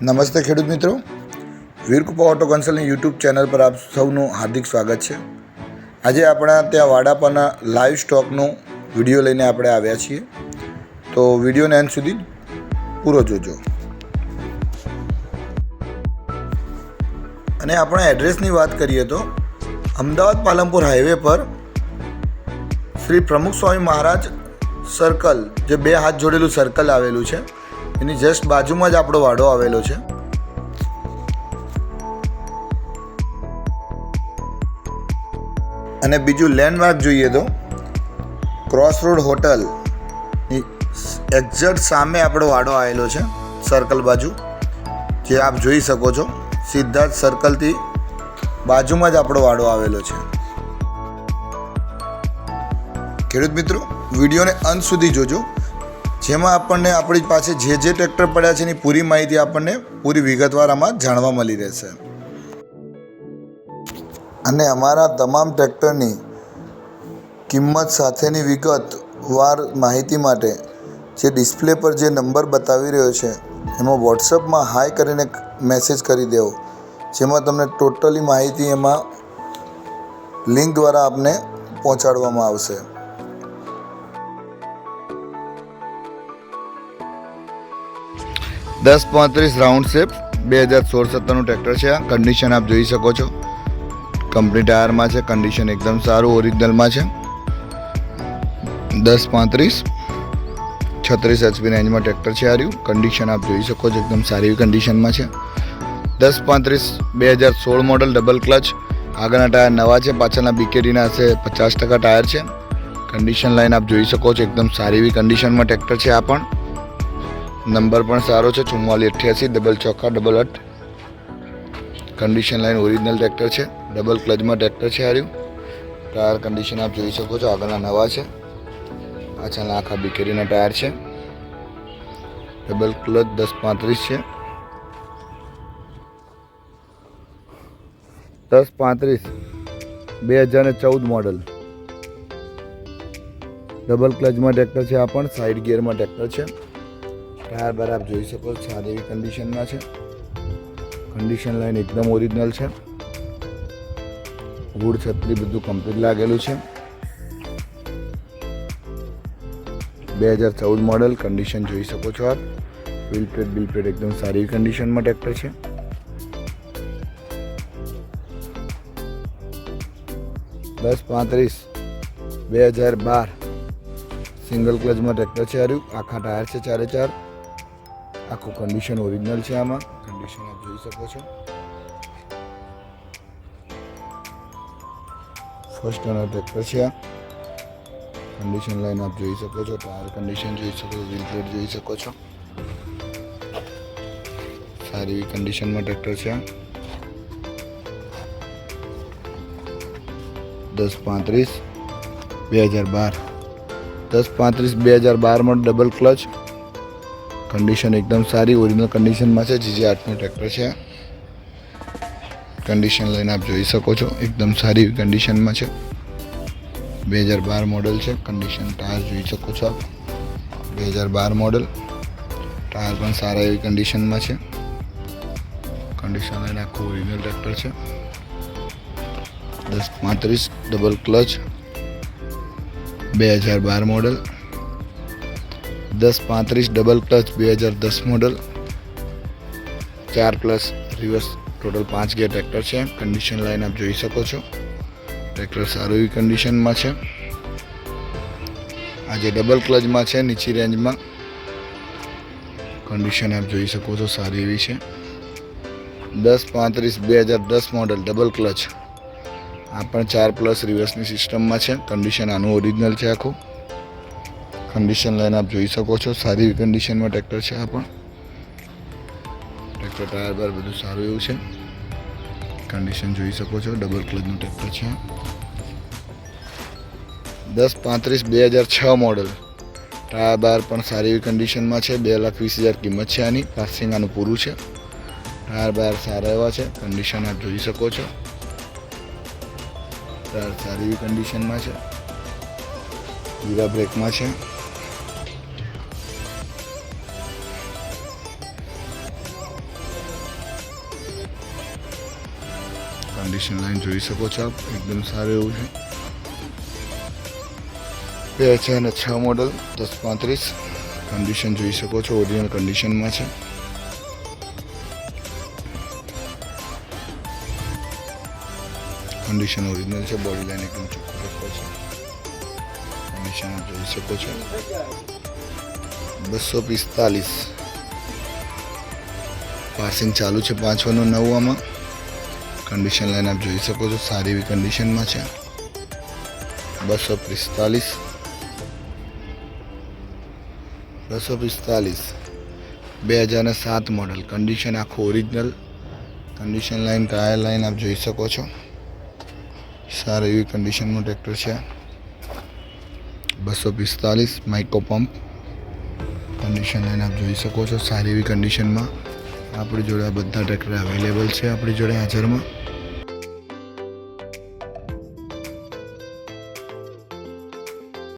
નમસ્તે ખેડૂત મિત્રો, વીરકૃપા ઓટો કન્સલ્ટની યુટ્યુબ ચેનલ પર આપ સૌનું હાર્દિક સ્વાગત છે। આજે આપણા ત્યાં વાડા પરના લાઈવ સ્ટોકનો વિડીયો લઈને આપણે આવ્યા છીએ, તો વિડીયોને અંત સુધી પૂરો જોજો। અને આપણે એડ્રેસની વાત કરીએ તો અમદાવાદ પાલનપુર હાઈવે પર શ્રી પ્રમુખ સ્વામી મહારાજ સર્કલ, જે બે હાથ જોડેલું સર્કલ આવેલું છે, એની જસ્ટ બાજુમાં જ આપણો વાડો આવેલો છે। અને બીજું લેન્ડમાર્ક જોઈએ તો ક્રોસ રોડ હોટલ એક્ઝેક્ટ સામે આપણો વાડો આવેલો છે સર્કલ બાજુ, જે આપ જોઈ શકો છો। સીધા જ સર્કલથી બાજુમાં જ આપણો વાડો આવેલો છે। ખેડૂત મિત્રો, વિડીયોને અંત સુધી જોજો, જેમાં આપણને આપણી પાસે જે ટ્રેક્ટર પડ્યા છે એની પૂરી માહિતી આપણને પૂરી વિગતવાર આમાં જાણવા મળી રહેશે। અને અમારા તમામ ટ્રેક્ટરની કિંમત સાથેની વિગતવાર માહિતી માટે જે ડિસ્પ્લે પર જે નંબર બતાવી રહ્યો છે એમાં વોટ્સઅપમાં હાય કરીને મેસેજ કરી દેવો, જેમાં તમને ટોટલી માહિતી એમાં લિંક દ્વારા આપને પહોંચાડવામાં આવશે। दस 35 राउंड शेप 2016-17 ट्रेक्टर है। कंडीशन आप જોઈ શકો છો, कंपनी टायर में है, कंडीशन एकदम सारू ओरिजिनल में है। 10-35 36 HP रेंज में ट्रेक्टर है। आ रही कंडीशन आप જોઈ શકો છો, एकदम सारी कंडीशन में है। 10-35 2016 मॉडल डबल क्लच, आगना टायर नवा है, पाछळना बीकेडी ना से 50% टायर है। कंडीशन लाइन आप જોઈ શકો છો, एकदम सारी कंडीशन में ट्रेक्टर है। आ पण नंबर पण सारो है, 4488 डबल चौका double 8। Condition line original tractor है, डबल क्लच में ट्रेक्टर है। आ रही टायर कंडीशन आप જોઈ શકો છો, आगना नवा है, पाछळना आखा बीकेडीना टायर है। डबल क्लच 10-35 है। 10-35 2014 मॉडल डबल क्लच में ट्रेक्टर है। आ पण साइड गियर में ट्रेक्टर है। टायर बार आप જોઈ શકો છો, સારી એવી કન્ડિશનમાં છે। કન્ડિશન લાઈન એકદમ ઓરિજિનલ છે। વુડ છત્રી બધું કમ્પ્લીટ લાગેલું છે। 2014 मॉडल कंडीशन જોઈ શકો છો આપ। વ્હીલ પ્લેટ એકદમ સારી કન્ડિશનમાં ટ્રેક્ટર છે। દસ 35 2012 सिंगल क्लच में ट्रेक्टर है। आ रही आखा टायर है, चारे चार, आखो कंडीशन ओरिजिनल है। आमा कंडीशन आप જોઈ શકો છો। फर्स्ट ओनर ट्रेक्टर है। कंडीशन लाइन आप જોઈ શકો છો, टायर कंडीशन જોઈ શકો છો, व्हील प्लेट જોઈ શકો છો, सारी कंडीशन में ट्रेक्टर है। 10-35 2012 10-35 2012 में डबल क्लच, कंडीशन एकदम सारी ओरिजिनल कंडीशन में है। GJ8 नो ट्रेक्टर है। कंडीशन लाइन आप જોઈ શકો છો, एकदम सारी कंडीशन में है। 2012 मॉडल है। कंडीशन टायर જોઈ શકો છો आप। 2012 मॉडल टायर पण सारा एवी कंडीशन में है। कंडीशन लाइन आखो ओरिजिनल ट्रेक्टर है। 10-35 double clutch 2012 model. 10-35 double clutch 2010 model, 4+ reverse, total 5 gear tractor है। कंडीशन लाइन आप જોઈ શકો છો, ट्रेक्टर सारू एवी कंडीशन में है। आज डबल क्लच में है, नीची रेंज में। कंडीशन आप જોઈ શકો છો, सारी एवी है। 10-35 2010 मॉडल डबल क्लच, आ पण 4+ रिवर्सनी सिस्टम में है। कंडीशन आनु ओरिजिनल है आखो। कंडीशन लाइन आप જોઈ શકો છો, सारी कंडीशन में ट्रेक्टर है। आ पण ट्रेक्टर टायर बार બધું સારું એવું છે। कंडीशन જોઈ શકો છો, डबल क्लचનું ट्रेक्टर है। 10-35 2006 मॉडल, टायर बार पण सारी एवी कंडीशन में है। 2,20,000 किंमत है आनी। पासिंग आनु पूરું છે। टायर बार सारा एवा છે। कंडीशन आप જોઈ શકો છો, टायर सारी एवी कंडीशन में है। हीरा ब्रेक में है। કન્ડિશન લાઈન જોઈ શકો છો આપ, એકદમ સારું એવું છે. 2006 મોડલ 1035 કન્ડિશન જોઈ શકો છો, ઓરિજિનલ કન્ડિશનમાં છે. કન્ડિશન ઓરિજિનલ છે, બોડી લાઈન એકદમ ચોખ્ખો છે. કન્ડિશન આપ જોઈ શકો છો. 245 પાસિંગ ચાલુ છે 5/9 કન્ડિશન લાઈન આપ જોઈ શકો છો, સારી એવી કન્ડિશનમાં છે. 245 2007 મોડલ, કન્ડિશન આખું original. Condition line, tyre line આપ જોઈ શકો છો, સારી એવી કન્ડિશનનું ટ્રેક્ટર છે. 245 માઇકો પંપ, કન્ડિશન લાઈન આપ જોઈ શકો છો, સારી એવી કન્ડિશનમાં આપણી જોડે આ બધા ટ્રેક્ટર અવેલેબલ છે આપણી જોડે હાજરમાં.